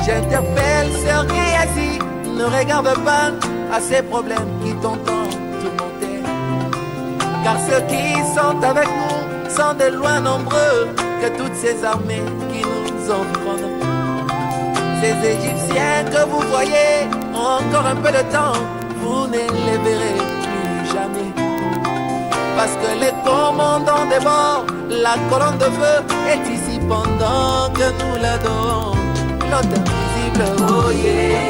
J'interpelle Sœur Géasi, ne regarde pas à ces problèmes qui t'entendent tourmenter. Car ceux qui sont avec nous sont de loin nombreux que toutes ces armées qui nous environnent. Ces Égyptiens que vous voyez ont encore un peu de temps, vous ne les verrez plus jamais. Parce que les commandants des morts, la colonne de feu est ici pendant que nous l'adorons. L'autre invisible, oh yeah,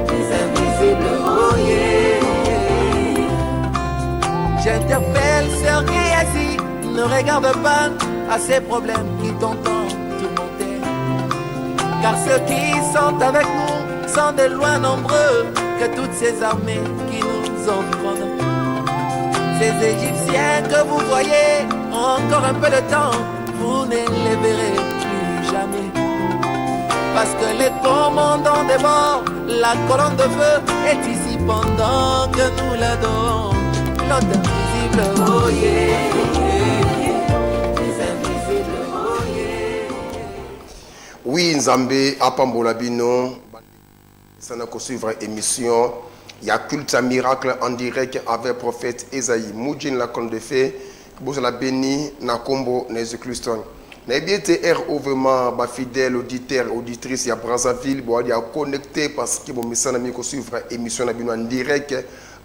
les invisibles, oh yeah. J'interpelle Sœur Géasi, ne regarde pas à ces problèmes qui t'entendent tourmenter. Car ceux qui sont avec nous sont de loin nombreux que toutes ces armées qui nous environnent. Ces Égyptiens que vous voyez ont encore un peu de temps, vous ne les verrez plus jamais. Parce que les commandants des morts, la colonne de feu est ici pendant que nous l'adorons. L'autre invisible, oh yeah, les invisibles, oh yeah. Oui, Nzambe, apambola bino, ça n'a qu'à suivre émission. Il y a culte à miracle en direct avec le prophète Esaïe. Moudjin la conde de fée, vous la béni, na combo, Jésus Christ. N'a bien été vraiment fidèle auditeur, auditrice, il y a Brazzaville, il y a connecté parce que mon message n'a qu'à suivre émission en direct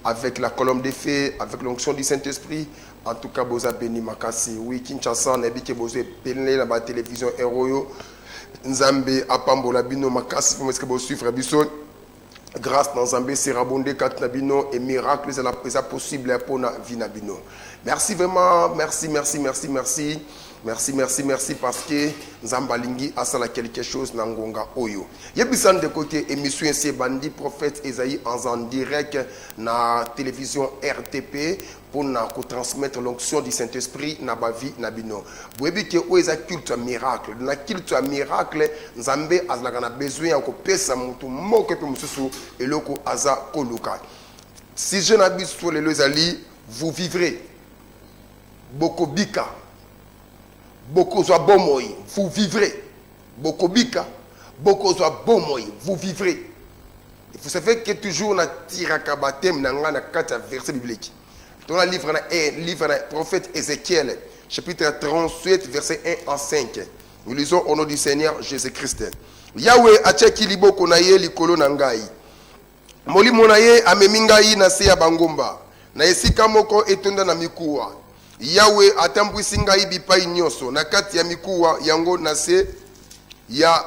avec la colombe de fée, avec l'onction du Saint-Esprit. En tout cas, vous avez béni Makasi. Oui, Kinshasa, n'a bien que vous avez béni la télévision Héroyo. Nzambe, apambola bino Makasi, vous avez suivre Bisson. Grâce dans Zambé, c'est rabondé Katnabino et miracle, c'est possible pour la vie Nabino. Merci vraiment, merci parce que Zambalingi a ça quelque chose Nangonga Oyo. Yebisan de côté émission c'est Bandi prophète Esaïe en direct na télévision RTP pour transmettre l'onction du Saint-Esprit na bavi nabino. Boyebi ke oeza culte miracle. Na culte miracle Nzambe azalaka besoin ko pesa mutu moko pe mususu eloko aza koluka. Si je n'habite sur les lezali, vous vivrez. Boko bika. Boko zwa bomoi, vous vivrez. Boko bika. Boko zwa bomoi, vous vivrez. Vous savez que toujours na tiraka batem na nga na 4 versets bibliques. Dans le livre du prophète Ézéchiel, chapitre 38, verset 1 à 5. Nous lisons au nom du Seigneur Jésus-Christ. Yahweh acheki liboko na ye likolo na ngai. Molimo na ye amemi ngai na se ya bangomba. Na esika moko etonda na mikuwa. Yahweh atambwisi ngai bipai nyonso na kati ya mikuwa yango na se ya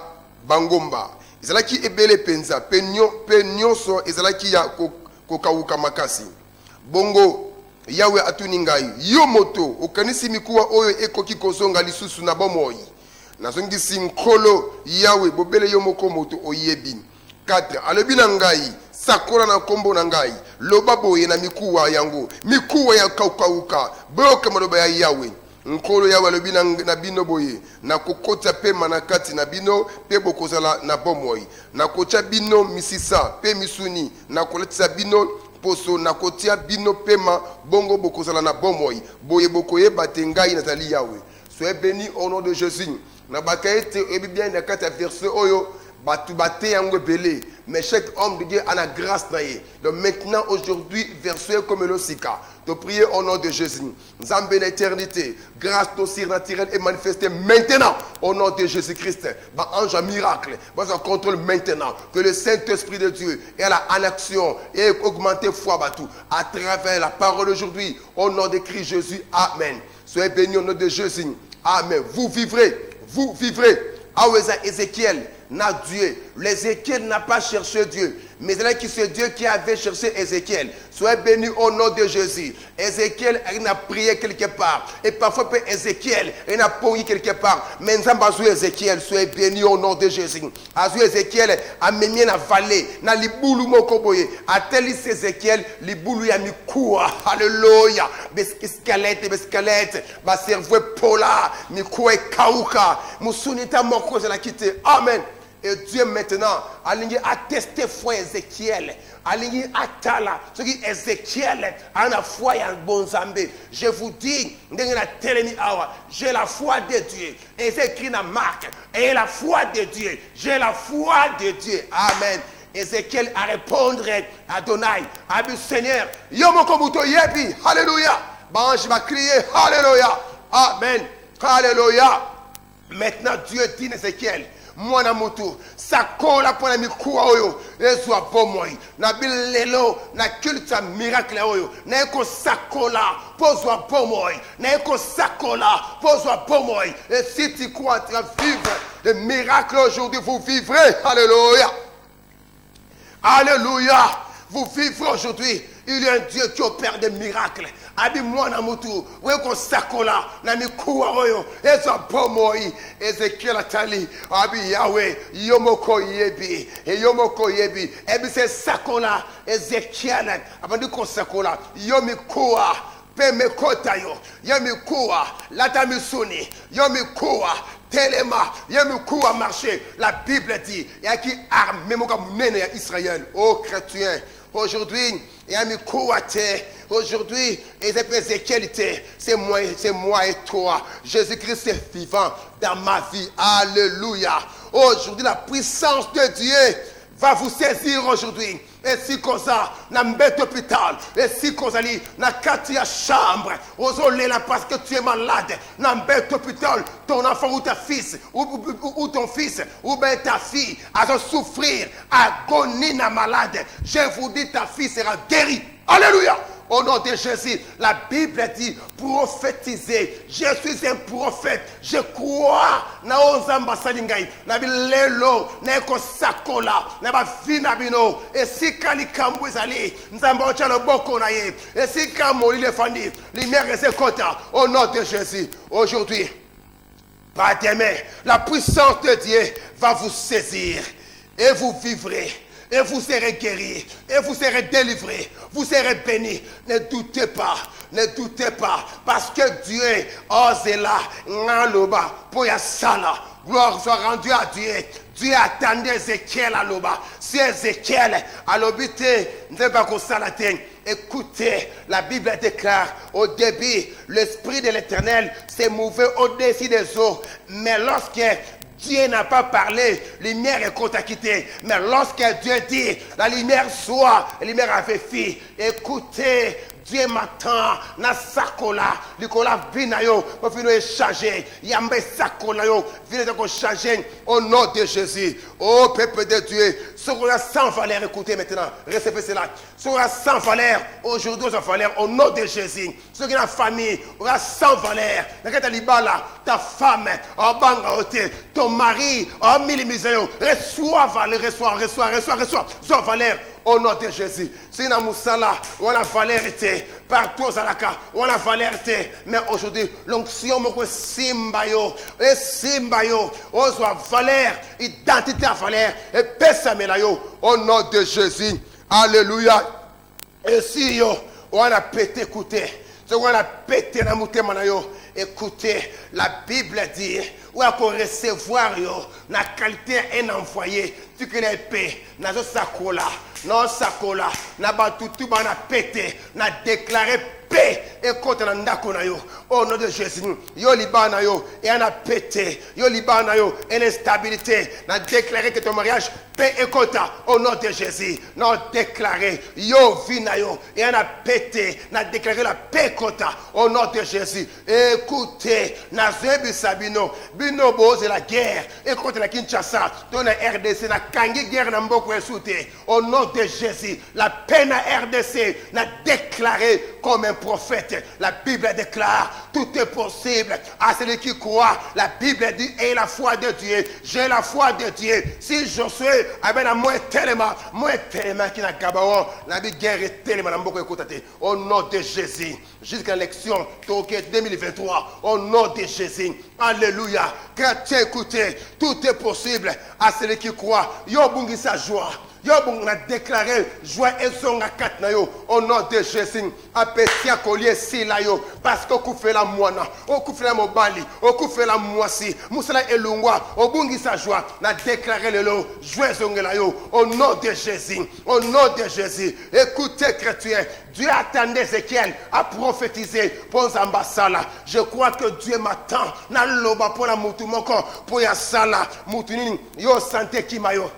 bangomba. Ezalaki ebele penza, pe nyonso ezalaki ya kokauka makasi. Bongo Yahweh atuni ngai, yo moto okanisi mikuwa oyo ekoki kozonga lisusu na bomoi. Nazongisi nkolo Yahweh bobele yo moko moto oyebi. 4 alobi na ngai sakola na kombo na ngai loba boye na mikuwa yango mikuwa ya kaukauka boyoka maloba ya Yahweh. Nkolo Yahweh alobi na bino boye na kokota pe manakati na bino pe bokozala na bomoi na kocha bino misisa pe misuni na koletisa bino poso na kotia bino pema bongo bokozala na bomoi boye bokoye batengai nazali Yahweh. Soyez bénis au nom de Jésus. Na bakaete ebi bien na 4 verset oyo batu bate yango belé mais chaque homme de Dieu a la grâce naie. Donc maintenant aujourd'hui verset comme le sika. De prier au nom de Jésus. Nous avons une éternité. Grâce au surnaturel est manifestée maintenant au nom de Jésus-Christ. Bah, ange à miracle. Bah, ça contrôle maintenant. Que le Saint-Esprit de Dieu est en action et augmenté foi batou à travers la parole aujourd'hui. Au nom de Christ Jésus. Amen. Soyez bénis au nom de Jésus. Amen. Vous vivrez. Vous vivrez. Aweza Ézéchiel n'a Dieu. L'Ézéchiel n'a pas cherché Dieu. Mais c'est Dieu qui avait cherché Ézéchiel. Soyez bénis au nom de Jésus. Ézéchiel, il a prié quelque part. Et parfois, Ézéchiel, il a prié quelque part. Mais nous avons Ézéchiel, soyez bénis au nom de Jésus. Azu Ézéchiel a mené la vallée. Na liboulou mokoboye. A tel Ézéchiel, liboulou ya mikoua. Alléluia. Besquelette. Ma cerveau pola. Mikoua et kauka. Moussounita moko la quitter. Amen. Et Dieu maintenant a testé foi Ézéchiel. Aligné atala. Ce qui Ézéchiel a la foi en bon Zambé. Je vous dis, j'ai la foi de Dieu. Et c'est écrit dans Marc. Ayez la foi de Dieu. J'ai la foi de Dieu. Amen. Ézéchiel a répondre à Adonai, à du Seigneur. Yomoko muto yebi. Alléluia. Bange va crier. Alléluia. Amen. Alléluia. Maintenant Dieu dit à Ézéchiel, mwana mutu sakola pona mikuwa oyo ezwa bomoi na bilelo na culture miracle oyo na eko sakola pozwa bomoi na eko sakola pozwa bomoi. Et si tu crois en train de vivre le miracle aujourd'hui, vous vivrez. Alléluia. Alléluia. Vous vivrez aujourd'hui. Il y a un Dieu qui opère des miracles. Abi mwana mutu weko sakola na mikuwa oyo ezo bomoi. Ezekiel atali abi Yahweh yomoko yebi e yomoko yebi ebi se sakola Ezekiel abandi ko sakola yomikuwa pemekota yo yomikuwa latamisuni yomikuwa Téléma, yemikuwa marché. La Bible dit, il y a qui arme même comme mène à Israël. Oh chrétien, aujourd'hui, il y a mikuwa te. Aujourd'hui, Ézéchiel, c'est moi et toi. Jésus-Christ est vivant dans ma vie. Alléluia. Aujourd'hui, la puissance de Dieu va vous saisir aujourd'hui. Et si comme ça, dans un hôpital, et si comme ça, dans la chambre, là parce que tu es malade, dans un hôpital, ton enfant ou ta fils, ou ton fils, ou bien ta fille, a souffrir, agonie na malade, je vous dis, ta fille sera guérie. Alléluia. Au nom de Jésus, la Bible dit prophétiser. Je suis un prophète. Je crois na ozamba salingai. Na bilelo na eko sakola na ba fina bino. Et si kali kambu zali nzamba ochalo boko na ye. Et si kamoli le fandi lumière et kota. Au nom de Jésus, aujourd'hui, pas demain, la puissance de Dieu va vous saisir et vous vivrez. Et vous serez guéris, et vous serez délivrés, vous serez bénis. Ne doutez pas, parce que Dieu ose là, ngaloba, poya sala. Gloire soit rendue à Dieu. Dieu attendait Ézéchiel à l'oba. Si Ézéchiel a l'obité, ne pas qu'on salatin. Écoutez, la Bible déclare au début, l'Esprit de l'Éternel s'est mouvé au-dessus des eaux. Mais lorsque Dieu n'a pas parlé, la lumière est contactée. Mais lorsque Dieu dit, la lumière soit, la lumière avait fait. Écoutez, Dieu m'attend. Na sakola, likola vinayo, pour finir échanger. Yambe sakola yo, venez de changer au nom de Jésus. Oh peuple de Dieu, ce qu'on a sans valeur, écoutez maintenant, recevez cela. Ce qu'on a sans valeur, aujourd'hui sans valeur, au nom de Jésus. Ce qui est la famille, on a sans valeur. Ta femme, en bangaote, ton mari, en milimiseo, reçois valeur, reçois valeur. Au nom de Jésus. Si na musala, on a valeur été partout à la cas, on a valeur été. Mais aujourd'hui, l'onction me simbayo, et simbayo, on soit valeur, identité à valeur, et pesamelayo. Au nom de Jésus. Alléluia. Et si yo, on a pété écouter. Ce qu'on a pété dans mon témoignage, écoutez, la Bible dit, où on peut recevoir yo, la qualité un envoyé, tu que les paix, na zo sakola, non sakola, na batutu ba na pété, na déclaré paix et contre na ndako na yo. Au nom de Jésus, yo libana yo, et on a pété, yo libana yo, et l'instabilité, na déclaré que ton mariage paix et kota au nom de Jésus. Non déclaré, yo vina yo, et on a pété, na déclaré la paix kota au nom de Jésus. Écoutez, na zebi sabino, bino boze la guerre, et contre la Kinshasa, dans la RDC, na kangi guerre na mboko esouté. Au nom de Jésus, la paix na RDC, na déclaré comme un prophète. La Bible déclare, tout est possible à celui qui croit. La Bible dit, et la foi de Dieu, j'ai la foi de Dieu. Si je suis, à moi tellement qui n'a gabaon, la guerre est tellement au nom de Jésus, jusqu'à l'élection 2023, au nom de Jésus. Alléluia. Chrétien, écoutez, tout est possible à celui qui croit. Yo bungi sa joie. Yo bon a déclaré joie et son à quatre na yo au nom de Jésus. Apétia collier si la yo parce que ku fait la moana, o ku fait la mobali, o ku fait la moisi, musala elungwa, o bungi sa joie, na déclaré le lo joie zongela yo au nom de Jésus. Au nom de Jésus. Écoutez chrétiens, Dieu attendait Ézéchiel à prophétiser pour Zambasala. Je crois que Dieu m'attend. Na loba pour la mutu moko pour ya sala mutuni yo santé kimayo.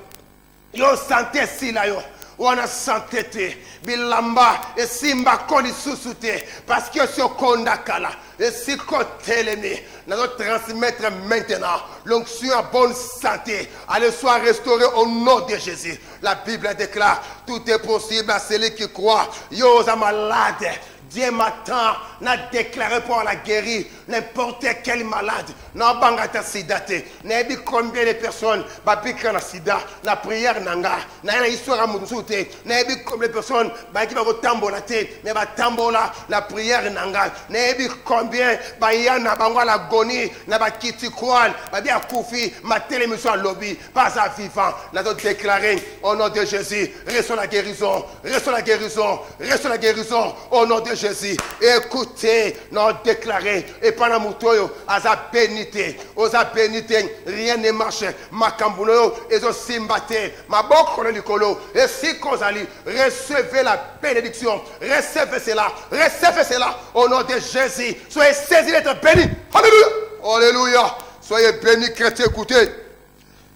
Yo santé sila yo. Wana santé te bilamba et simba koli susute parce que ce kondakala et si kotelemi nous allons transmettre maintenant l'onction en bonne santé. Allez soit restaurée au nom de Jésus. La Bible déclare tout est possible à celui qui croit. Yo za malade. Dieu m'attend, n'a déclaré pour la guérir n'importe quel malade. N'a bangata sidate. N'a dit combien de personnes babika na sida, la prière nanga, n'a histoire à mounsute. N'a dit combien de personnes qui va tambola te, mais va tambola la prière nanga. N'a dit combien bayana bangwa la goni, n'a ba kiti kwal, ba bien koufi, ma télémission lobby, pas à vivant. N'a déclaré au nom de Jésus, reçois la guérison, reçois la guérison, reçois la guérison au nom de Jésus. Écoutez, non déclaré et pendant mutoyo aza bénité, oza bénité, rien ne marche. Makambuno ezo simbate, maboko le likolo et si kozali recevez la bénédiction, recevez cela au nom de Jésus. Soyez saisis d'être bénis. Alléluia. Alléluia. Soyez bénis chrétiens, écoutez.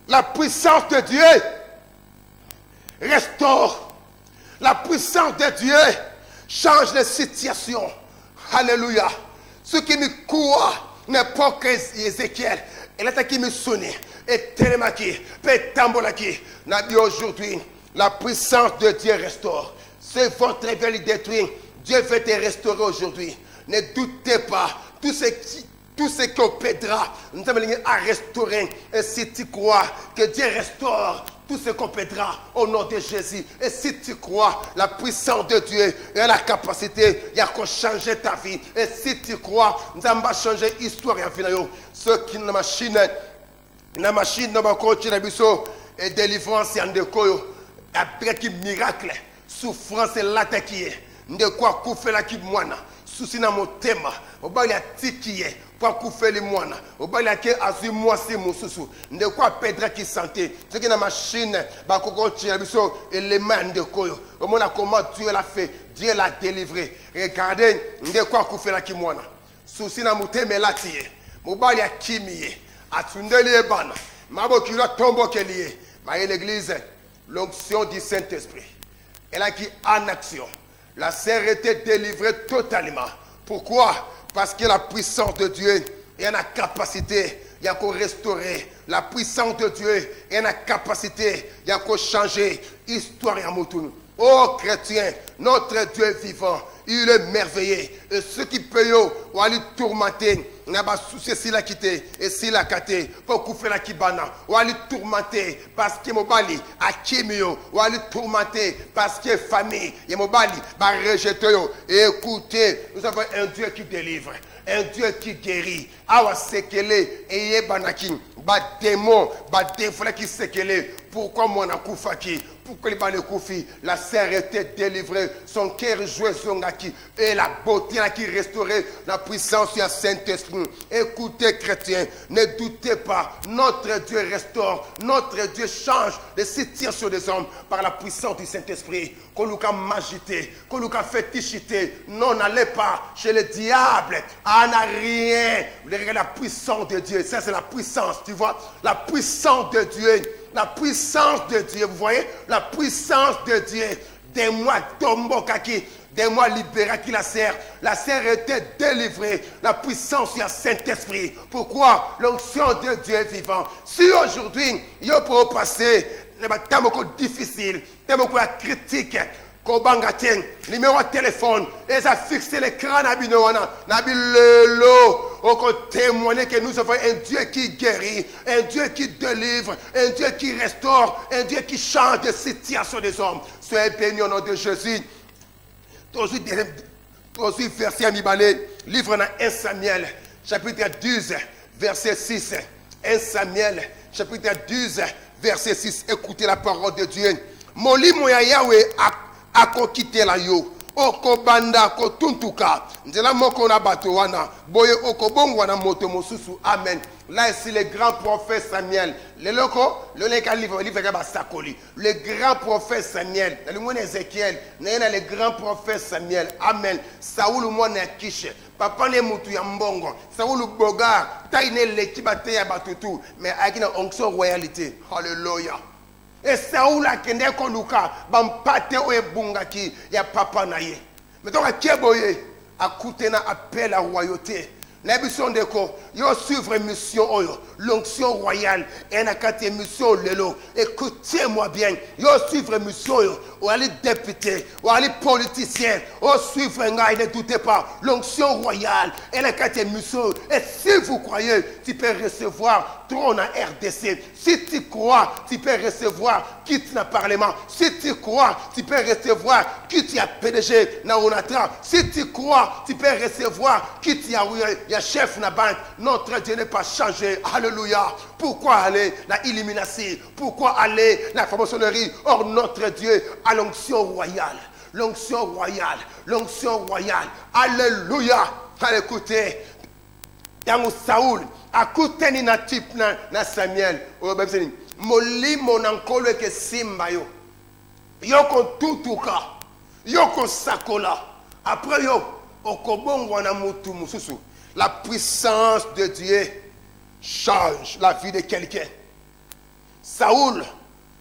La puissance de Dieu restaure. La puissance de Dieu change les situations. Alléluia. Ce qui me court n'est pas qu'Ézéchiel. Elle a qui me sonne. Et Télémaki, Pétambolaki. N'a dit aujourd'hui, la puissance de Dieu restaure. C'est votre réveil détruit. Dieu veut te restaurer aujourd'hui. Ne doutez pas. Tout ce qu'on pèdera, nous allons à restaurer. Et si tu crois que Dieu restaure tout ce qu'on pèdera au nom de Jésus, et si tu crois la puissance de Dieu et la capacité, il y a qu'à changer ta vie. Et si tu crois, nous allons changer l'histoire et la vie. Ceux qui n'ont la machine, n'ont pas continué et délivrance en décoyo, après qui miracle, souffrance et l'attaque, de quoi couper la qui moine. Souci na motema obali atikiye pour couper les moines obali ake azu mwasi mususu nde kwa pedra ki santé ce qui na machine ba koko tira biso élément de koyo omona comment Dieu l'a fait, Dieu l'a délivré. Regardez nde kwa couper la ki moine souci na motema latiye obali akimiye atundeli ebana maboki la tombo keliye ba l'église l'onction du Saint-Esprit elle a qui en action. La sœur était délivrée totalement. Pourquoi? Parce que la puissance de Dieu et la capacité, il y a qu'à restaurer. La puissance de Dieu et la capacité, il y a qu'à changer l'histoire et Moutoun. Oh chrétien, notre Dieu est vivant, il est merveilleux. Et ceux qui payent, ou aller tourmenter, n'a pas souci s'il a quitté et s'il a quitté pour couper la kibana, ou aller tourmenter parce que mobali a kimio, ou aller tourmenter parce que famille, et mobali va rejeter. Écoutez, nous avons un Dieu qui délivre, un Dieu qui guérit. Awa sekele et banakin, ba démon, ba défla qui sekele. Pourquoi mon akoufaki? Pourquoi il va le koufi? La sœur était délivrée, son cœur jouait son acquis et la beauté qui restaurait la puissance du Saint-Esprit. Écoutez chrétiens, ne doutez pas, notre Dieu restaure, notre Dieu change les situations des hommes par la puissance du Saint-Esprit. Qu'on nous a magité, qu'on nous a fétichité. Non, n'allez pas chez le diable. Ah, n'a rien. La puissance de Dieu, ça c'est la puissance, tu vois, la puissance de Dieu. La puissance de Dieu, vous voyez, la puissance de Dieu. Des mois tombo kaki, des mois libérés qui la sert. La sœur était délivrée. La puissance du Saint-Esprit. Pourquoi? L'onction de Dieu est vivant. Si aujourd'hui, il y a pour passer, c'est beaucoup difficile, c'est beaucoup critique. Kobangatien, numéro de téléphone, et ça fixe l'écran pour témoigner que nous avons un Dieu qui guérit, un Dieu qui délivre, un Dieu qui restaure, un Dieu qui change les situations des hommes. Soyez bénis au nom de Jésus. Aujourd'hui, verset Amibalé, livre dans 1 Samuel, chapitre 12, verset 6. 1 Samuel, chapitre 12, verset 6. Écoutez la parole de Dieu. molimo ya Yahweh akokitela yo. Okobanda kotuntuka nzela moko na bato wana boye okobongwa na moto mosusu. Amen. Là ici le grand prophète Samuel le grand prophète Samuel le Ézéchiel le grand prophète Samuel. Amen. Saoul mwana ya Kishe papa ne mutu ya mbongo Saoul bogar taine lekibate ya batutu mais akina onction royalité. Hallelujah. Et Saoul a kende koluka bampate o ebungaki ya papa na ye. Mais donc akeboye akute na appel à royauté. Na biso ndeko yo suivre mission oyo l'onction royale et na kati mission lelo. Écoutez-moi bien, yo suivre mission oyo ou aller député ou aller politicien ou suivre ngai, ne doutez pas l'onction royale et na kati mission. Et si vous croyez, tu peux recevoir trône à RDC. Si tu crois, tu peux recevoir quitte na parlement. Si tu crois, tu peux recevoir quitte à PDG na Onatra. Si tu crois, tu peux recevoir quitte ya chef na banque. Notre Dieu n'est pas changé. Alléluia. Pourquoi aller la illumination? Pourquoi aller la franc-maçonnerie? Or notre Dieu a l'onction royale. L'onction royale. L'onction royale. Alléluia. Allez, écoutez. Dans Saoul, akuteni na type na Samuel. Molimo nankolo ke simba yo. Yoko tutuka. Yoko sakola. Après yo, okobongo na mutu mususu. La puissance de Dieu change la vie de quelqu'un. Saoul,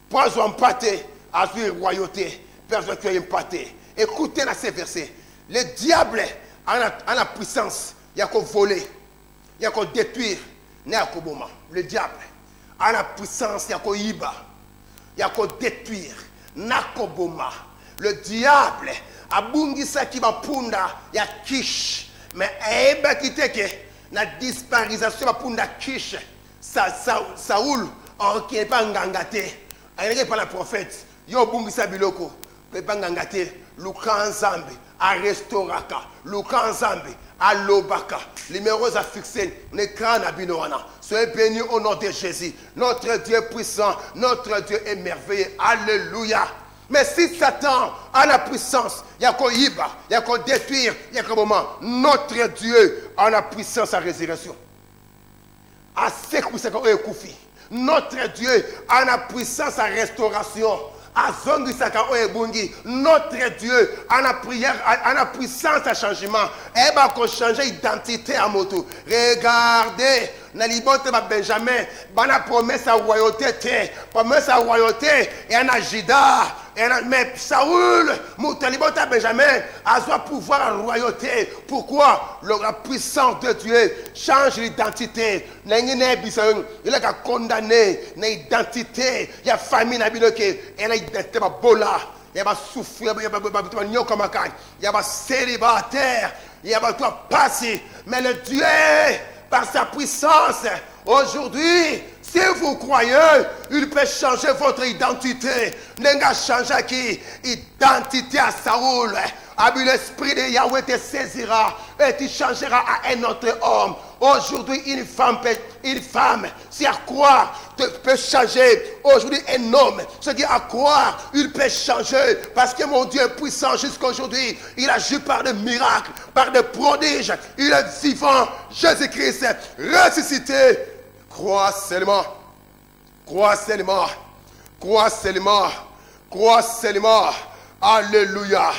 poison pâté, a vu royauté, personne qui a pâté. Écoutez dans ces versets. Le diable a la puissance, il y a qu'à voler, il y a qu'à détruire, il y a qu'à boma. Le diable a la puissance, il y a qu'à yiba, il y a qu'à détruire, il y a qu'à boma. Le diable a bungisa qui va punda, il y a Kish. Mais eba kiteke na disparition ba punda Kish. Saoul qui n'est pas ngangate. Il pas la prophète. Yo bungisa biloko. Pas ngangate. Luka Nzambe a restauraka. Luka Nzambe a lobaka. Numéros à fixer. L'écran na binoana. Soyez bénis au nom de Jésus. Notre Dieu est puissant. Notre Dieu est merveilleux. Alléluia. Mais si Satan a la puissance, il y a qu'à yiba, il y a qu'à détruire, il y a qu'à moment. Notre Dieu a la puissance à résurrection. Notre Dieu a la puissance à restauration. Notre Dieu a la prière, a la puissance à changement. Et va changer d'identité à moto. Regardez, na libote ba Benjamin, bana promesse à royauté, promesse à royauté et en Agida. Mais Saoul, Moutalibote Benjamin, a son pouvoir à royauté. Pourquoi? La puissance de Dieu change l'identité. Il a condamné l'identité. Il y a famille, il y a identité, il y a souffrir, il y a célibataire, il y a passé. Mais le Dieu, par sa puissance, aujourd'hui, si vous croyez, il peut changer votre identité. Nenga changer qui? Identité à Saoul. L'esprit de Yahweh te saisira et tu changeras à un autre homme. Aujourd'hui, une femme, si à croire, peut changer. Aujourd'hui, un homme, ce qui à croire, il peut changer. Parce que mon Dieu est puissant jusqu'à aujourd'hui. Il agit par des miracles, par des prodiges. Il est vivant. Jésus-Christ, ressuscité. Crois seulement. Crois seulement. Crois seulement. Crois seulement. Alléluia.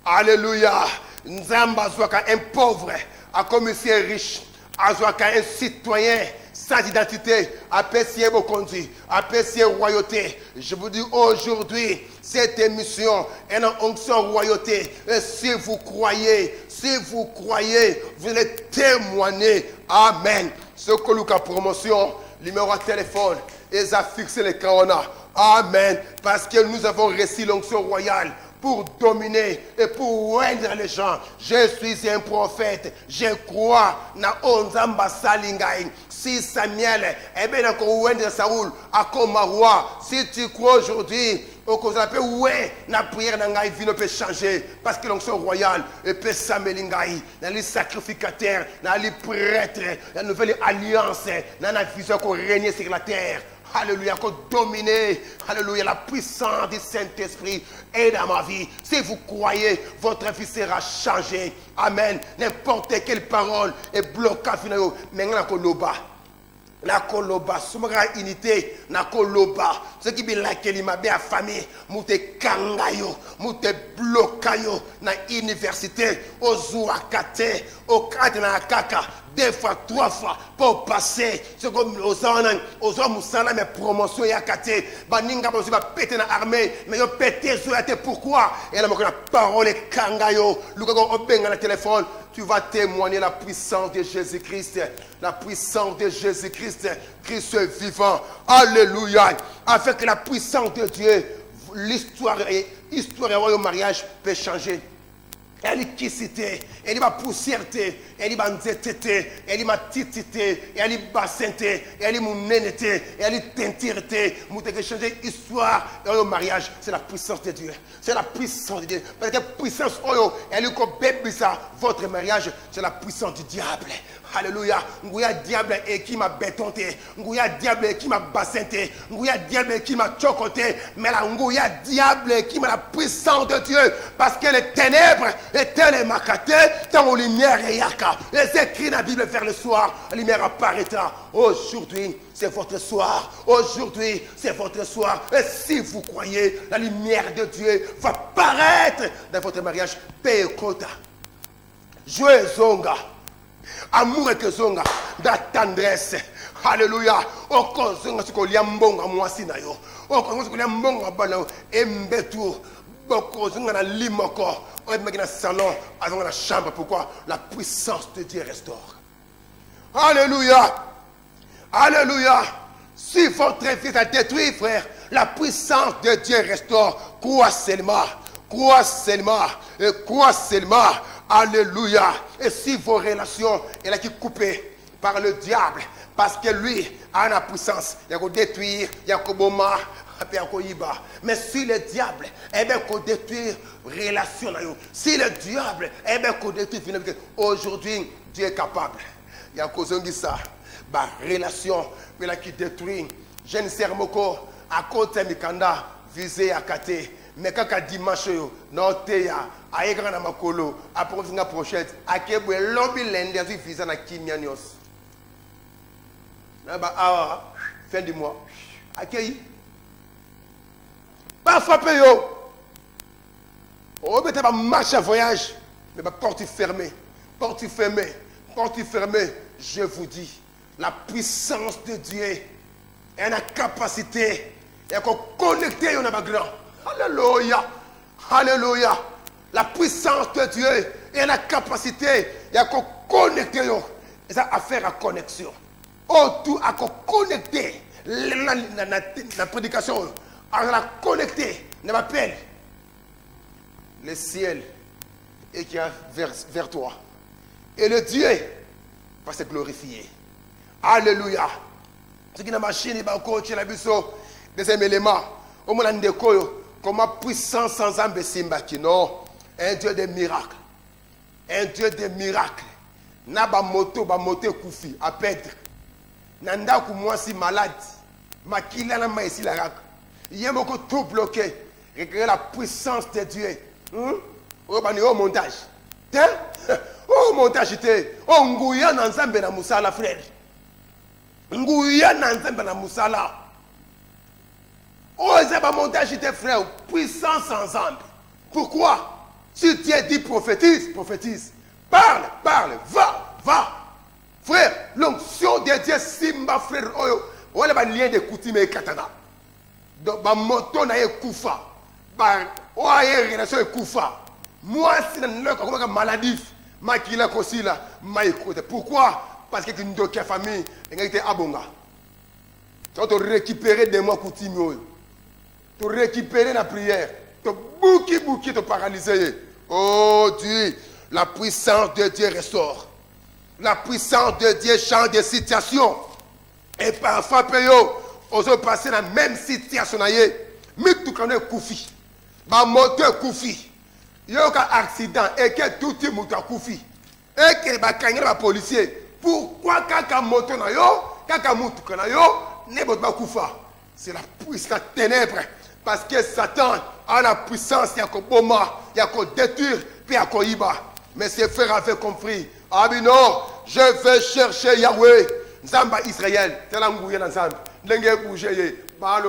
Alléluia. Nzamba zwaka un pauvre, a comme monsieur riche, a zwaka un citoyen sans identité, apprécier vos conduits, apprécier royauté. Je vous dis aujourd'hui, cette émission est une onction royauté. Et si vous croyez, vous allez témoigner. Amen. Ce que nous avons promotion, numéro de téléphone, ils ont fixé les canons. Amen. Parce que nous avons reçu l'onction royale pour dominer et pour oindre les gens. Je suis un prophète. Je crois na onzamba salingai. Si Samuel est bien encore oindre Saoul à comme roi. Si tu crois aujourd'hui, au cause de ouais, la prière n'angai vino peut changer parce que l'onction royale peut s'amélingai. Dans les sacrificateurs, dans les prêtres, la nouvelle alliance, dans la vision qu'on règne sur la terre. Alléluia, qu'on domine, alléluia, la puissance du Saint-Esprit est dans ma vie. Si vous croyez, votre vie sera changée. Amen. N'importe quelle parole est bloquée finalement. Maintenant, la koloba, sumara unité, na koloba, ce qui est là, qui m'a bien famille, moute kangayo, moute blocayo, na université, au zouakate, au cadre na kaka, 2 fois, 3 fois, pour passer, c'est comme aux hommes, moussala, mes promotions, yakate, baninga, va péter na armée, mais yo pété, zoyate, pourquoi? Et là, la parole est kangayo, l'oukago, obenga na téléphone, tu vas témoigner la puissance de Jésus-Christ. La puissance de Jésus-Christ. Christ est vivant. Alléluia. Avec la puissance de Dieu, l'histoire et au mariage peut changer. Elle qui cité, elle va poussièreté, elle va nzétété, elle va titité, elle va bassinté, elle va mounénété, elle va tintirité, mouté changer histoire au mariage, c'est la puissance de Dieu. C'est la puissance de Dieu. Parce que la puissance, elle est comme bébé ça, votre mariage, c'est la puissance du diable. Alléluia. Ngouya diable et qui m'a bétonté. Ngouya diable qui m'a bassinté. Ngouya diable qui m'a chocoté. Mais la ngouya diable qui m'a la puissance de Dieu. Parce que les ténèbres étaient macatées. Tant la lumière est yaka. Les écrits dans la Bible vers le soir. La lumière apparaîtra. Aujourd'hui, c'est votre soir. Aujourd'hui, c'est votre soir. Et si vous croyez, la lumière de Dieu va paraître dans votre mariage. Paix kota. Jouez zonga. Amour et que zonga, da tendresse. Alléluia. Oko zonga siko liambonga mwasi na yo. Oko siko liambonga bana embetu. Oko zonga na limoko. On est dans le salon, dans la chambre. Pourquoi? La puissance de Dieu restaure. Alléluia. Alléluia. Si votre vie a détruit, frère, la puissance de Dieu restaure. Crois seulement. Crois seulement. Et crois seulement. Alléluia. Et si vos relations sont coupées par le diable, parce que lui a la puissance, il va détruire, il va boma, mais si le diable est bien qu'on détruire relation, si le diable est bien qu'on détruire, aujourd'hui Dieu est capable. Il y a cause de ça, bah relation, mais là qui détruit. Jeune sermoko à côté mikanda visé à Kate. Mais quand dimanche non teya aïgra na makolo après une prochaine akebwe lobby l'endezi visa na kimianios na ba fin du mois akei pas frapper yo on mettait pas marche à voyage mais porte fermée je vous dis la puissance de Dieu et la capacité et qu'on connecter on a grand. Alléluia. Alléluia. La puissance de Dieu et la capacité. Il y a qu'on connecter. Et ça, affaire à connexion. Tout à connecter. La prédication. À la connecter. Ne m'appelle. Le ciel est qui vers toi. Et le Dieu va se glorifier. Alléluia. Ce qui est la machine, il va coacher la biseau. Deuxième élément. Au moins, comment puissance sans âme simbaki. Non. Un Dieu de miracles. Un Dieu de miracles. Na ba moto koufi. À perdre. Nanda kou moi si malade. Makila na ma ici la rak. Yemoko tout bloqué. Regardez la puissance de Dieu. Au montage. Au montage. Oh nguya na nzambe na musala frère. Nguya na nzambe na musala. Oh, c'est pas montage tes frères, puissance ensemble. Pourquoi? Si Dieu dit prophétise. Parle, va. Frère, l'onction de Dieu, Simba, frère, on a un lien de coutume et katana. Donc, ma moto n'a pas koufa. On a une relation de koufa. Moi, si je n'ai pas maladie, je suis aussi là, pourquoi? Parce que tu n'as pas famille, tu es abonga. Tu vas te récupérer des mois coutumes. Tu récupérer la prière, tu bouki, te paralyser. Oh Dieu, la puissance de Dieu restaure. La puissance de Dieu change de situation. Et parfois, on se passe dans la même situation. Mais tu connais Koufi. Ma moteur Koufi. Il y a un accident et que tout le monde a Koufi. Et que les policiers. Pourquoi quand moto na yo, quand moto na yo, c'est la puissance ténèbre. Parce que Satan a la puissance, il y a qu'au boma, il y a qu'au détruire, puis il y a qu'au iba. Mais ses frères avaient compris. Ah mais non, je vais chercher Yahweh. Zamba Israël, c'est la ngouye dans Zamba. N'engé bouger, la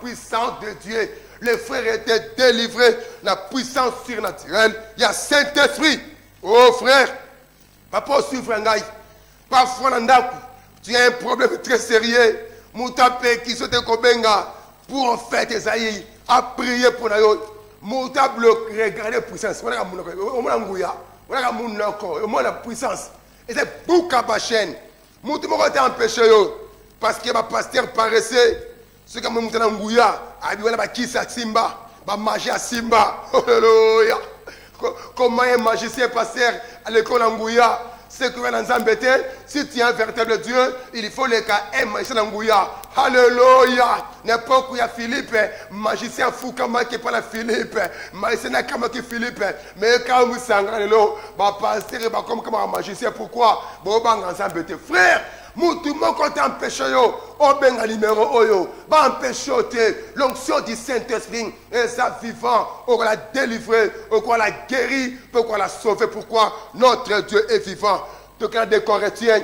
puissance de Dieu. Les frères étaient délivrés, la puissance surnaturelle. Il y a Saint-Esprit. Oh frère, papa suivre un gars. Parfois, tu as un problème très sérieux. Moutapé qui se te kobenga pour en fait Esaïe à prier pour nous. Moutap le regarder puissance. On a la puissance. Et c'est pour Kabachen. Moutou m'a été empêché parce que ma pasteur paraissait. Ce que moutou na ngouya, abiwana ba kisa Simba, ba magie Simba. Alléluia. Comment un magicien pasteur à l'école ngouya? C'est que si tu es un véritable Dieu, il faut les cas un magicien ngouya. Alléluia. N'importe où il y a Philippe, magicien fou comme qui parle Philippe, magicien comme qui Philippe, mais quand vous sangez l'eau, bah pasteur comme un magicien, pourquoi? Bon, frère. Tout le monde quand empêché yo, au benga numéro oyo, ba empêché l'onction du Saint-Esprit, et ça vivant, on l'a délivré, on l'a guéri, on l'a sauvé. Pourquoi? Notre Dieu est vivant. Donc des Corinthiens,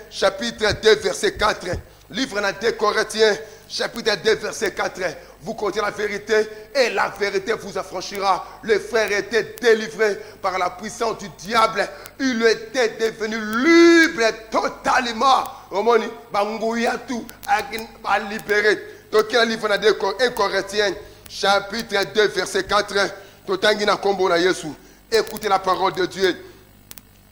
chapitre 2, verset 4. Livre des Corinthiens, chapitre 2, verset 4. Vous comptez la vérité et la vérité vous affranchira. Les frères étaient délivrés par la puissance du diable. Il était devenu libre totalement. Omoni, bangouya tout, a libéré. Donc, un livre de 1 Corinthiens, chapitre 2, verset 4. Totangina kombo na Yesu. Écoutez la parole de Dieu.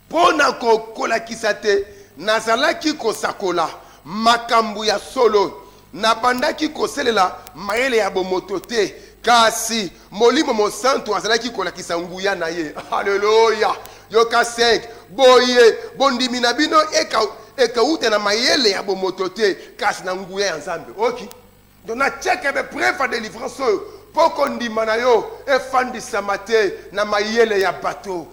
Pona kola kisate, nazalaki kosakola, makambu ya solo. Nabandaki koselela maele ya bomotote kasi molimo mosantu azalaki kolakisa nguya na ye. Haleluya. Yoka 5 boye bondimi na bino eka ute na maele ya bomotote kasi na nguya ya Nzambe. OK. Donc na cheke be prefa délivrance poko ndima na yo efandisa mate na maele ya bateau.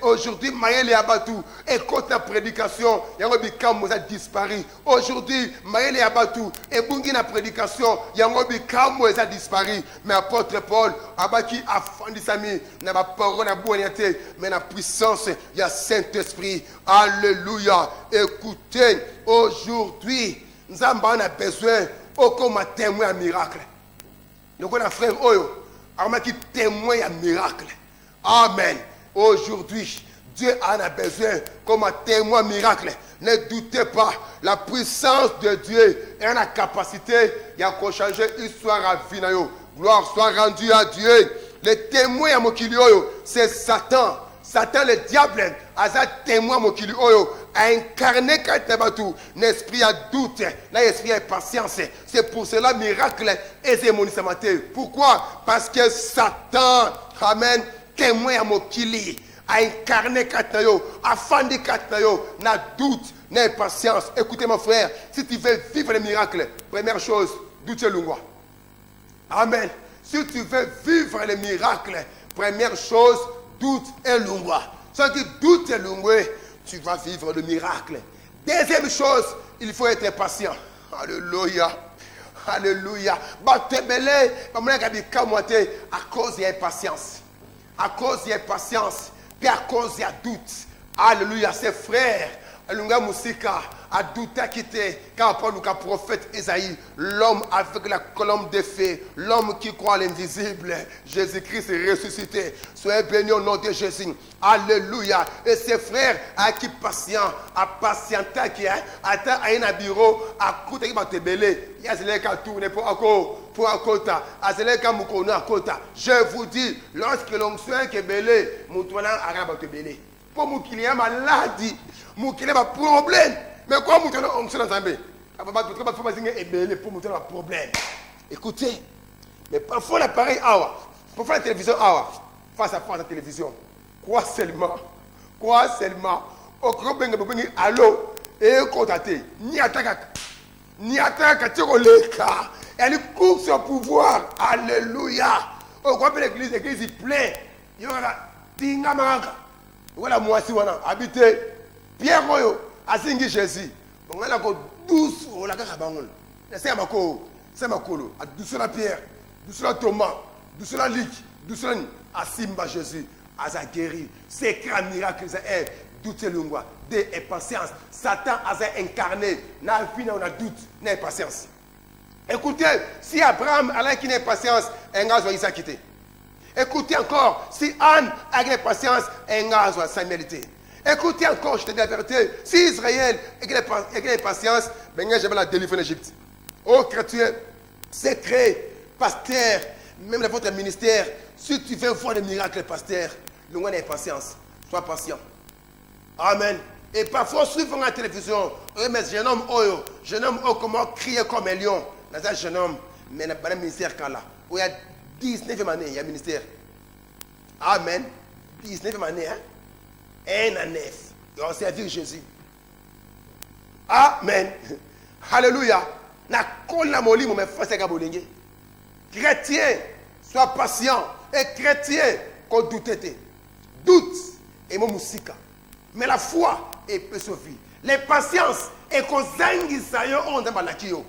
Aujourd'hui, Maël Abatou, écoute la prédication, Yango Bikam a disparu. Aujourd'hui, Maël Abatou, écoute la prédication, Yango Bikam a disparu. Mais apôtre Paul, Abaki a fandi sami, n'a pas parole à boigneté, mais la puissance, il y a Saint-Esprit. Alléluia. Écoutez, aujourd'hui, nous avons besoin, comme un témoin à miracle. Donc, on a frère Oyo, qui témoin à miracle. Amen. Aujourd'hui, Dieu en a besoin comme un témoin miracle. Ne doutez pas, la puissance de Dieu et la capacité, il y a qu'à changer l'histoire à vie. Gloire soit rendue à Dieu. Le témoin à Mokilioyo, c'est Satan. Satan, le diable, a témoin à Mokilioyo, a incarné Kaitabatou, l'esprit à doute, l'esprit à patience. C'est pour cela miracle et c'est mon Pourquoi? Parce que Satan, amen, témoin à Mokili, a incarné Katayo, a fandi Katayo, n'a doute, n'a impatience. Écoutez mon frère, si tu veux vivre les miracles, première chose, doute et lungwa. Amen. Si tu veux vivre les miracles, première chose, doute et lungwa. Si tu doutes et lungwa, tu vas vivre le miracle. Deuxième chose, il faut être patient. Alléluia. Alléluia. À cause de l'impatience. À cause de l'impatience, puis à cause de la doute. Alléluia, ses frères. Alunga Musika a douté quitté quand on parle du prophète Esaïe, l'homme avec la colombe de feu, l'homme qui croit à l'invisible. Jésus-Christ est ressuscité. Soyez bénis au nom de Jésus. Alléluia. Et ses frères à qui patient, à patienter qui attend à un bureau, à côté qui va te belé. Il y a des gens qui tournent pour un quota. Je vous dis, lorsque l'onction est belé, mon toilant arabe te belé. Pour mon client maladie, mon client a un problème. Mais quoi, mon toilant onction dans un bé? Pour mon toilant un problème. Écoutez, mais parfois l'appareil awa, parfois la télévision awa, face à la télévision. Quoi seulement? Au grand benga benga allo et contacté. Ni attaque leka. Elle court son pouvoir. Alléluia. Au grand l'église est pleine. Il y aura tinga manga. Voilà moi si on a habité Pierre Moyo, Asingi Jésus. On a douce, on a c'est ma colo, à douce la pierre, douce la Thomas, douce la ligue, douce la Asimba Jésus, Aza guéri, c'est un miracle, c'est doute lungwa, des impatience. Satan a incarné, n'a fini, on a doute, n'a impatience. Écoutez, si Abraham a qui n'a patience, un gars va Isaac quitter. Écoutez encore, si Anne a une patience, un gars va Samuelité. Écoutez encore, je te dis la vérité, si Israël a une patience, ben je vais la délivrer en Égypte. Oh chrétien, secret, pasteur, même dans votre ministère, si tu veux voir des miracles, pasteur, le moins d'impatience, sois patient. Amen. Et parfois, suivant la télévision, mais jeune homme, comment crier comme un lion. Dans un jeune homme, mais dans le ministère quand là, où il y a 19 années, il y a un ministère. Amen. 19 années, hein? 1 à 9. Et on servir Jésus. Amen. Alléluia. Na kola moli mo me fase ka bolingi. Chrétien, sois patient. Et chrétien, qu'on doute. Doute et mon musique. Mais la foi est peu sauver. Les patiences et qu'on zangi sayo on dans la kio.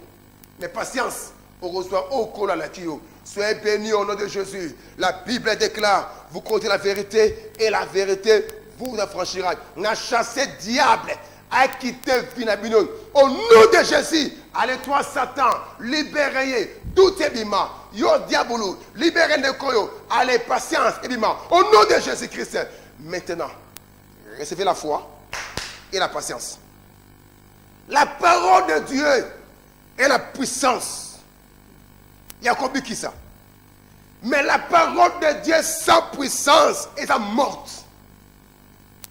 Mais patience, on reçoit au col à la kio. Soyez bénis au nom de Jésus. La Bible déclare, vous comptez la vérité et la vérité vous affranchira. On a chassé diable à quitter Finabinon. Au nom de Jésus, allez-toi Satan, libérez, doute bima, yo diabolo, libérez de koyo, allez patience et bima. Au nom de Jésus-Christ. Maintenant, recevez la foi et la patience. La parole de Dieu est la puissance. Il y a combien qui ça? Mais la parole de Dieu sans puissance est morte.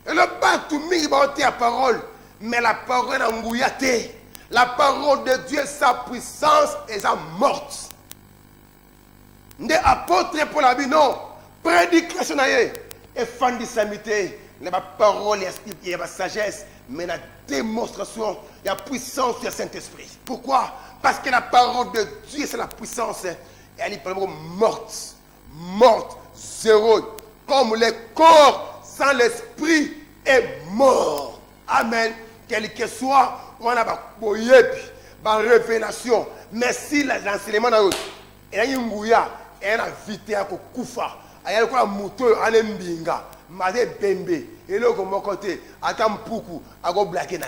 Et le batoumi va la parole, mais la parole est engouillate. La parole de Dieu sans puissance est morte. Les apôtres pour la vie, non. Prédication et fan de samité. La parole et la sagesse, mais la démonstration, la puissance du Saint-Esprit. Pourquoi? Parce que la parole de Dieu, c'est la puissance. Et elle est vraiment morte. Morte, zéro. Comme le corps sans l'esprit est mort. Amen. Quel que soit, on a une révélation. Mais si l'enseignement n'a pas et il y a une gouya, et il a vite à Koufa, il y a un moteur, il y a un binga, il y a un bembe, et il y a un côté, attends poukou, il y a un blague.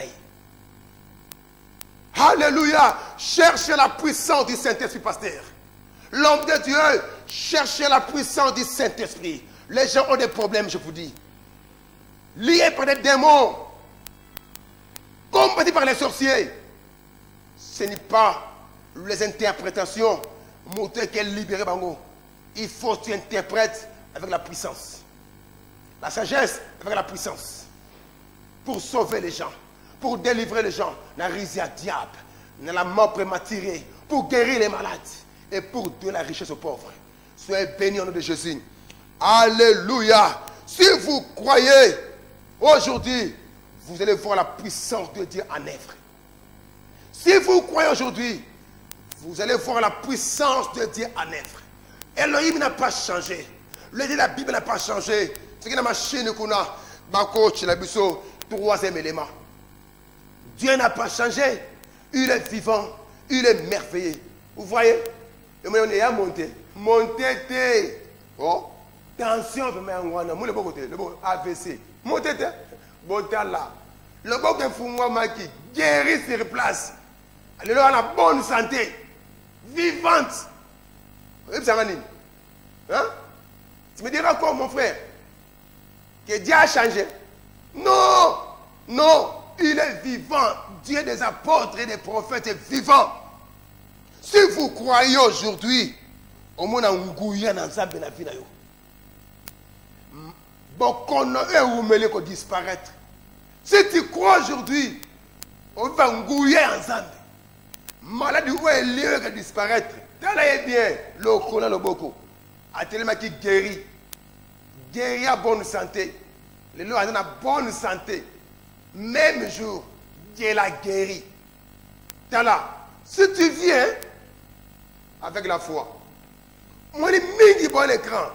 Alléluia. Cherchez la puissance du Saint-Esprit, pasteur. L'homme de Dieu, cherchez la puissance du Saint-Esprit. Les gens ont des problèmes, je vous dis. Liés par des démons, combattus par les sorciers. Ce n'est pas les interprétations. Montrer qu'elle libère Bango. Il faut que tu interprètes avec la puissance. La sagesse avec la puissance. Pour sauver les gens. Pour délivrer les gens. La risée à diable. La mort prématurée. Pour guérir les malades. Et pour donner la richesse aux pauvres. Soyez bénis au nom de Jésus. Alléluia. Si vous croyez, aujourd'hui, vous allez voir la puissance de Dieu en œuvre. Si vous croyez aujourd'hui, vous allez voir la puissance de Dieu en œuvre. Elohim n'a pas changé. Le Dieu de la Bible n'a pas changé. C'est que la machine qu'on a, troisième élément. Dieu n'a pas changé. Il est vivant. Il est merveilleux. Vous voyez? On est à monter. Montez. Oh. Tension, le bon côté. Le bon AVC. Montez. Montez là. Le bon que Foumoua qui guérit sur place. Elle est en la bonne santé. Vivante. Hein? Tu me diras quoi, mon frère? Que Dieu a changé? Non. Non. Il est vivant. Dieu des apôtres et des prophètes est vivant. Si vous croyez aujourd'hui, au moins on ngouya dans sa vie. Bon, qu'on a disparaître. Si tu crois aujourd'hui, on va ngouiller ensemble. Maladie où est lieu de disparaître. T'as bien, le colon le boko. A tellement qui guérit. Guérit à bonne santé. Les gens ont bonne santé. Même jour, Dieu l'a guéri. T'as là. Si tu viens avec la foi, moi, je suis bon l'écran.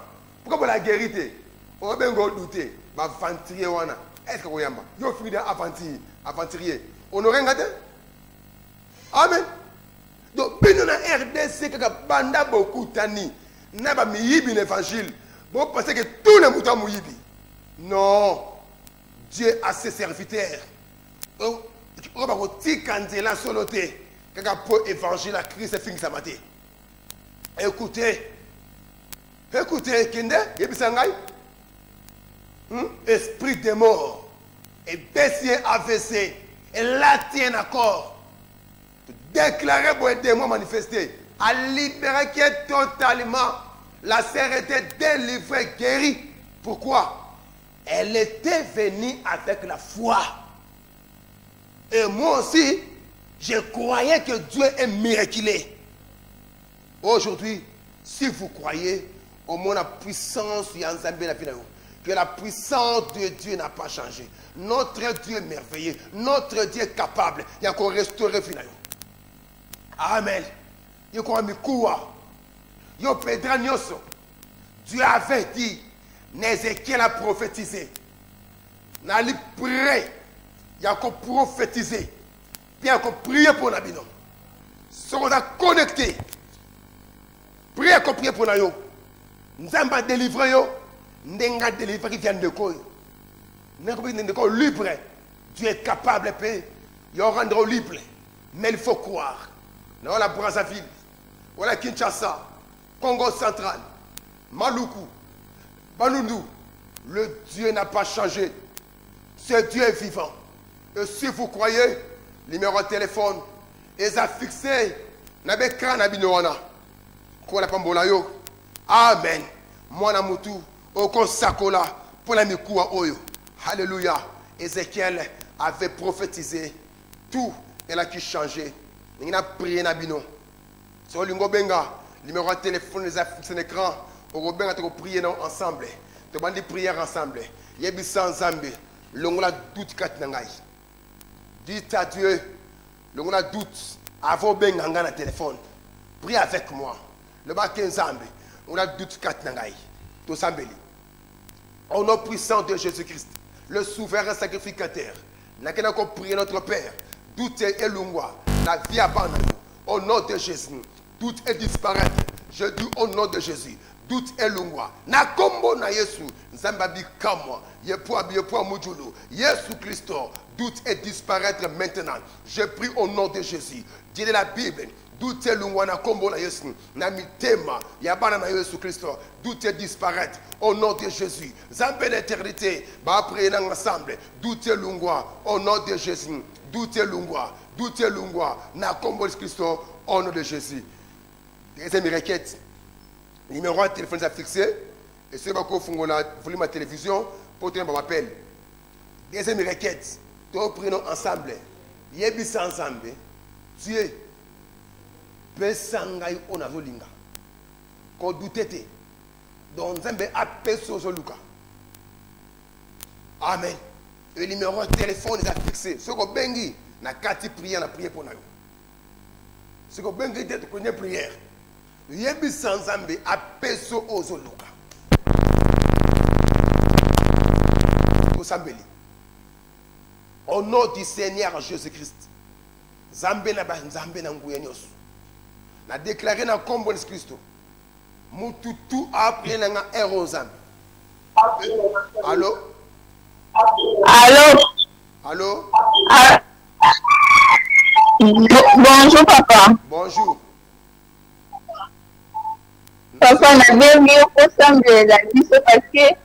Pourquoi vous la guérité? On va bien douter. Est-ce que vous avez un aventurier? On aurait regardé? Amen. Donc, bino na RDC kaka banda beaucoup tani. Na ba miyibi l'évangile. Bon pensez que tous les moutons mouyibi. Non. Dieu a ses serviteurs. On va dire candela soloté. Kaka pour évangile à Christ fin sa maté. Écoutez. Écoutez kende yebisangai. Esprit de mort et baissier AVC et là tient accord. Déclarer pour être démon manifesté, à libérer qui est totalement la sœur était délivrée, guérie. Pourquoi? Elle était venue avec la foi. Et moi aussi, je croyais que Dieu est miraculé. Aujourd'hui, si vous croyez, au moins la puissance de Nzambe na vie na yo, que la puissance de Dieu n'a pas changé. Notre Dieu est merveilleux, notre Dieu est capable. Il y a encore restauré vie na yo. Amen. Il y a encore mikoua. Yo Pedra Nyoso. Dieu avait dit, Nézéchiel a prophétisé. Nali prêt. Il y a encore prophétisé. Puis il y a encore prié pour Nabino. Si on a connecté. Priez encore prier pour Nayo. Nous avons délivré yo. Nous avons délivré qui vient de quoi. Nous avons délivré de quoi libre. Dieu est capable de payer. Il rendra libre. Mais il faut croire. Nous avons la Brazzaville. Voilà Kinshasa. Congo central. Maluku. Balundu. Le Dieu n'a pas changé. Ce Dieu est vivant. Et si vous croyez, numéro de téléphone, ils ont fixé. N'abekra nabinoana. Kola pambola yo. Amen. Mwana mutu. Oko sakola. Pour la mikoua oyo. Alléluia. Ézéchiel avait prophétisé. Tout elle a qui changé. Il a prié nabino. Sur l'ingo benga. Numéro de téléphone, les a fixé l'écran. On va prier ensemble. Tu vas prier ensemble. Yebi sans Zambé. L'ongola doute kat nangai. Dites à Dieu. L'ongola doute. Avant benga na téléphone. Prie avec moi. Le bac Zambé. On a doute kat nangai. To Zambeli. Au nom puissant de Jésus-Christ. Le souverain sacrificateur. N'a qu'à prier notre Père. Doute est lungwa. La vie abandonnée. Au nom de Jésus. Doute est disparaître. Je dis au nom de Jésus. Doute est lungwa. Na kombo na Yesu. Zambabi kamwa. Yepua mujulu. Yesu Christo. Doute est disparaître maintenant. Je prie au nom de Jésus. Dis la Bible. Doute est lungwa na kombo na Yesu. Na mitema. Yabana na Yesu Christo. Doute est disparaître. Au nom de Jésus. Zambé l'éternité. Ba prier ensemble. Doute est lungwa. Au nom de Jésus. Doute est lungwa. Doute est lungwa. Na kombo Christo. Au nom de Jésus. Deuxième requête. Numéro 1 téléphone à fixé. Et c'est pourquoi vous voulez ma télévision pour tenir mon appel. Deuxième requête. Nous prenons ensemble. Yebi ensemble. Dieu. Pesangai onazolinga. Ko doutete. Donc Nzambe appelle sur Luka. Amen. Et le numéro de téléphone est fixé. Ce qu'on bengi na kati prière na prière pour nous. Ce qu'on bengi de connaître prière. Yebi sans Nzambe appelle sur Luka. Au nom du Seigneur Jésus-Christ. Nzambe na nguya nyoso. Na déclaré na kombo de Christ. Mututu a appelé na héros Nzambe. Allô? Allô? Allô? Bonjour papa. Bonjour. Papa na bengi okosambela biso parce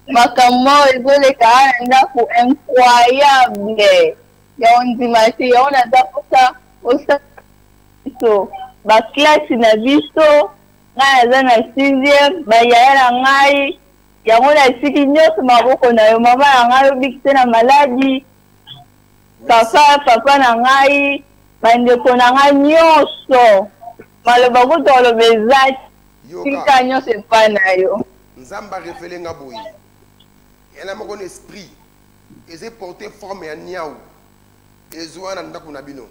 makambo ezoleka na ndako incroyable ya ondima te ya ona dakosa osabiso baklase na biso ngai aza na 6e bayaya na ngai yango na esiki nyonso maboko na yo mama na ngai obikise na maladi papa na ngai bandeko na ngai nyonso maloba kuto oloba eza tika nyonso epai na yo Nzamba révélé nga boyi. Elle a mon esprit. Et est porté forme à niaou. Et zoana ndaku na bino.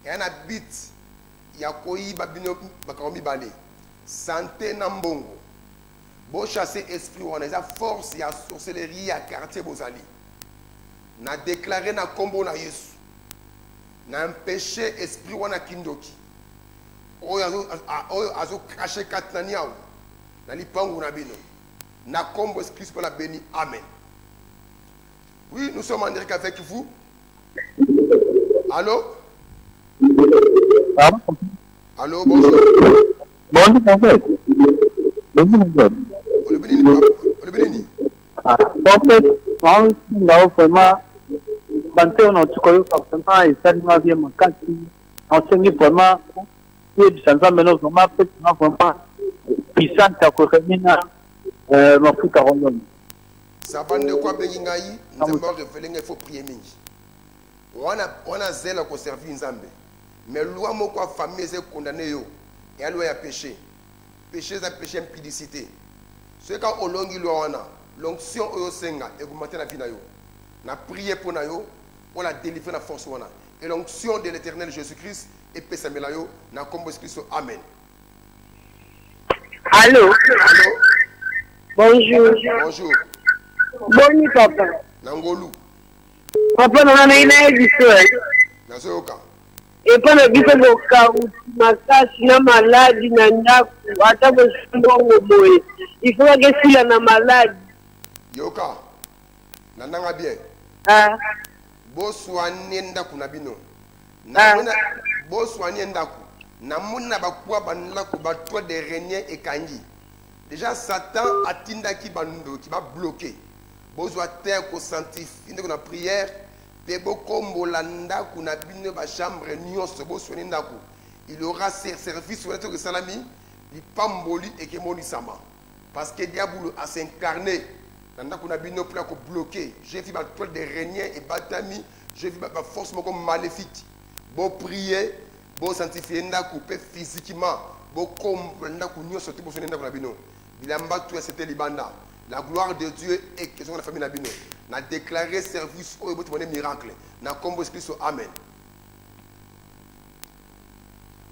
Et un habit ya koyi babino bakomi balé. Santé na mbongo. Bo chasser esprit on a force ya sorcellerie à quartier bozali. Na déclaré na kombo na Yesu. na empêché esprit wana kindoki oyo azo cracher katnani awo na lipangu na bino na kombo Christ pour la béni. Amen. Oui, nous sommes en direct avec vous. Allô? Allô, bonjour. Bonjour, en fait. Bonjour. Le Bénini. En fait, vraiment, on a tout connu forcément, et ça nous a bien manqué. On s'est mis vraiment, et puis ça nous a mené vraiment, vraiment, puissant, à côté de mon frère Caroline. Ça va de quoi Bengingaï, nous avons révélé qu'il faut prier mingi. On a zèle à conserver Nzambe. Mais loi mo quoi famille est condamné yo. Et elle a péché. Péché c'est péché impudicité. Ce quand on longi loi on a l'onction au senga et vous mettez la vie na yo. Na prié pour na yo, on la délivrer la force wana. Et l'onction de l'Éternel Jésus-Christ et paix sa yo na combo Christ. Amen. Allô? Allô? Bonjour. Bonjour. Boni papa. Nangolou. Papa na na ina ebiso. Nazoyoka. Et pas le biso boka makasi na maladi na ndaku ata bosongo boye. Il faut que sila na maladi. Yoka. Nandanga bien. Ah. Boswani ndaku na bino. Na mona boswani ndaku. Na mona bakuwa banlaku batwa de renier et kangi. Déjà Satan a tindaki bando qui va bloquer. Bozwa terre ko sanctifie ndeko na prière. Debo kombo landa kuna bino ba chambre nyonso boswani ndaku. Il aura service sur le salami, li pamboli et kemoni sama. Parce que diable a s'incarné. Nanda kuna bino pour ko bloquer. J'ai vu ba toile de renier et batami, j'ai vu ba force moko maléfique. Bo prier, bo sanctifier ndaku pe physiquement, bo kombo ndaku nyonso te boswani ndaku na bino. Bilamba tout c'était libanda. La gloire de Dieu est question de la famille Nabino. N'a déclaré service au bout de miracle. N'a combo Christ. Amen.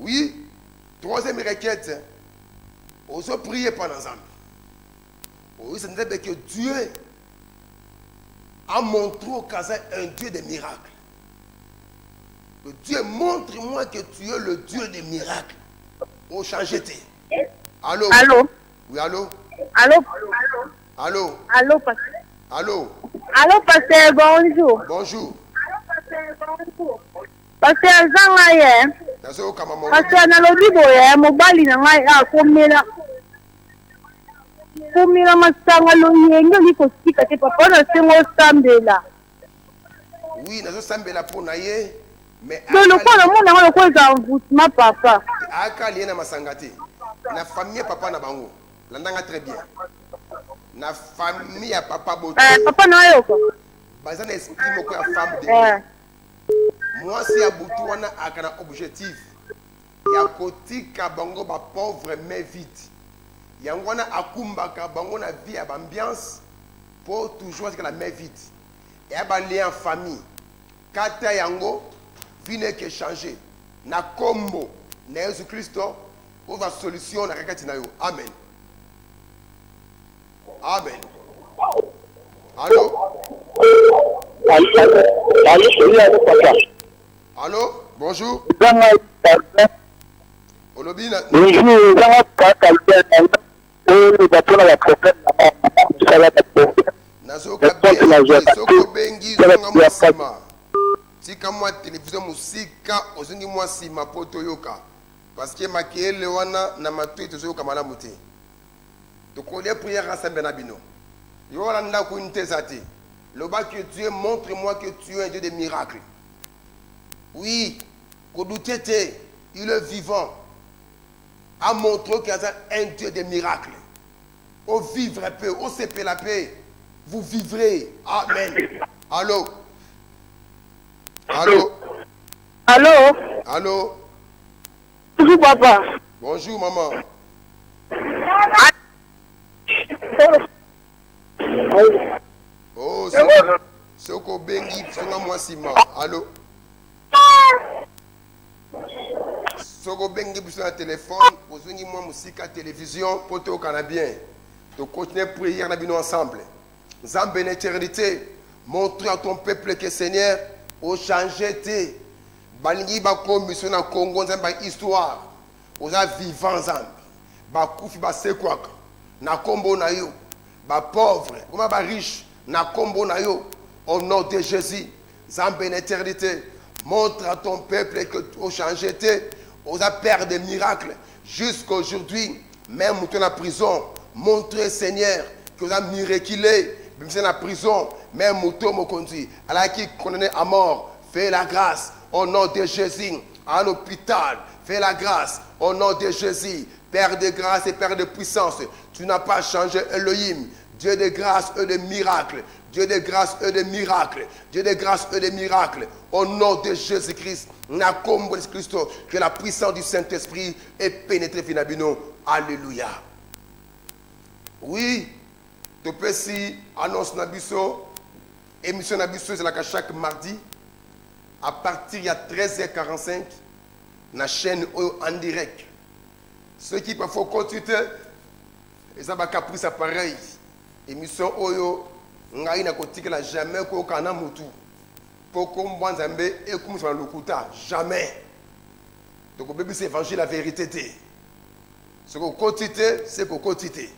Oui. Troisième requête. Osons prier pendant ensemble. Oui, c'est que Dieu a montré au Kaza un Dieu de miracles. Le Dieu montre-moi que tu es le Dieu des miracles. Au changer. Allô? Allô? Oui, allô? Allô? Allô? Allô, pasteur? Allô? Allô, pasteur, bonjour. Bonjour. Pasteur, Zangaye. Nazoyoka maman. Pasteur, nalobi boye, mobali na ngai akomela. Komela masanga loyenge liko sika te papa na sengo sambela. Oui, nazosambela pour naye. Mais Donc le quoi le monde a quoi ça envoûtement papa. aka liena masangate. Na famille papa na bango. Landanga très bien. Na famille ya papa boto. Papa na yo ko. Bazana esprit moko ya femme de. Moi si ya butu wana akana objectif. Ya kotika bango ba pauvre mais vite. Yango wana akumbaka bango na vie ya ambiance pour toujours que la main vite. Et ba lien en famille. Kata yango vine que changer. Na kombo na Jésus Christo pour la solution na kakati na yo. Amen. Amen. Allô? Allô? Bonjour. Olobina. Nazoka soko bengi zonga musima. Tika mwa télévision musika ozongi mwa sima poto yoka. Parce que makele wana na matui tozoyoka malamu te. Tokolia prière ensemble na bino. Yo wana ndako ntezate. Loba que Dieu montre-moi que tu es un Dieu de miracles. Oui, Kodoutete, il est vivant. A montré qu'il y a un Dieu de miracles. Au vivre peu, au CP la paix, vous vivrez. Amen. Allô? Allô? Allô? Allô? Bonjour papa. Bonjour maman. Oh, Soko Bengi, Songa Mwasima. Allô? Soko Bengi, sur le téléphone, vous avez moi musique à télévision, pour te bien. Tu continues à prier ensemble. Zambé l'éternité, montre à ton peuple que Seigneur, au changer tes balingi bakomi biso na Congo nzambe ba histoire oza vivant nzambe bakufi basekwaka na kombo na yo pauvre comme ba riche na kombo na yo au nom de Jésus nzambe en éternité montre à ton peuple que tu as changé aux père des miracles jusqu'à aujourd'hui même tu es en prison montre Seigneur que tu as miraculé même si en prison même tu es conduit alors qui condamné à mort fais la grâce au nom de Jésus à l'hôpital fais la grâce au nom de Jésus Père de grâce et Père de puissance tu n'as pas changé Elohim Dieu de grâce et de miracles Dieu de grâce et de miracles. Dieu de grâce et de miracles. Au nom de Jésus-Christ, que la puissance du Saint-Esprit est pénétrée finalement. Alléluia. Oui, tu peux si annonce Nabiso, émission Nabiso, c'est là chaque mardi, à partir de 13h45, la chaîne en direct. Ceux qui peuvent continuer, ils ont caprice pareil. Émission Oyo. Ngai na kotikela jamais ko kana mutu poko mbwanzambe et comme sur le lokuta jamais donc bébé c'est évangile la vérité ce qu'on quotité c'est qu'on quotité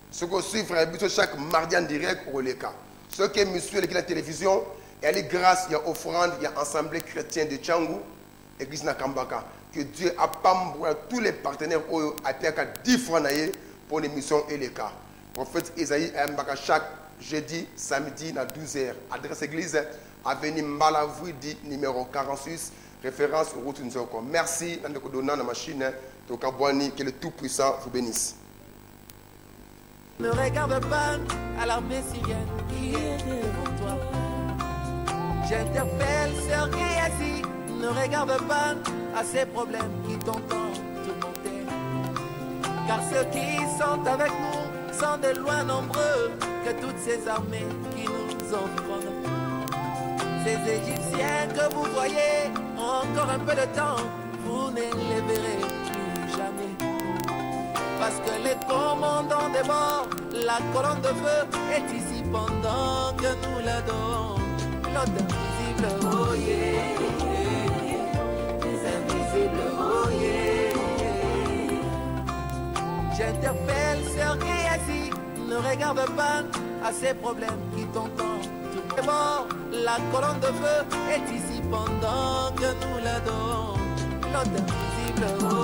ce qu'on suit frère but chaque mardi en direct au leka ce qui est monsieur la télévision elle est grâce il y a offrande il y a assemblée chrétienne de Tchangu église na Kambaka que Dieu a pambou tous les partenaires a payé 10 francs pour l'émission et les cas prophète Isaïe Mbaka chaque jeudi, samedi, à 12h. Adresse église, avenue Mbalavouidi, numéro 46, référence au route Nzoko. Merci, Nandeko Dona, la machine, Tokabouani, que le Tout-Puissant vous bénisse. Ne regarde pas à l'armée syrienne qui est devant toi. J'interpelle Sœur Géasi, ne regarde pas à ces problèmes qui t'entendent tourmenter. Car ceux qui sont avec nous sont de loin nombreux que toutes ces armées qui nous enfreignent. Ces Égyptiens que vous voyez, encore un peu de temps, vous ne les verrez plus jamais. Parce que les commandants des morts, la colonne de feu est ici pendant que nous l'adorons. L'autre invisible, oh yeah, les invisibles, oh yeah. J'interpelle Sœur Géasi, ne regarde pas à ces problèmes qui t'entendent. Tout est mort, la colonne de feu est ici pendant que nous l'adorons. L'autre invisible, oh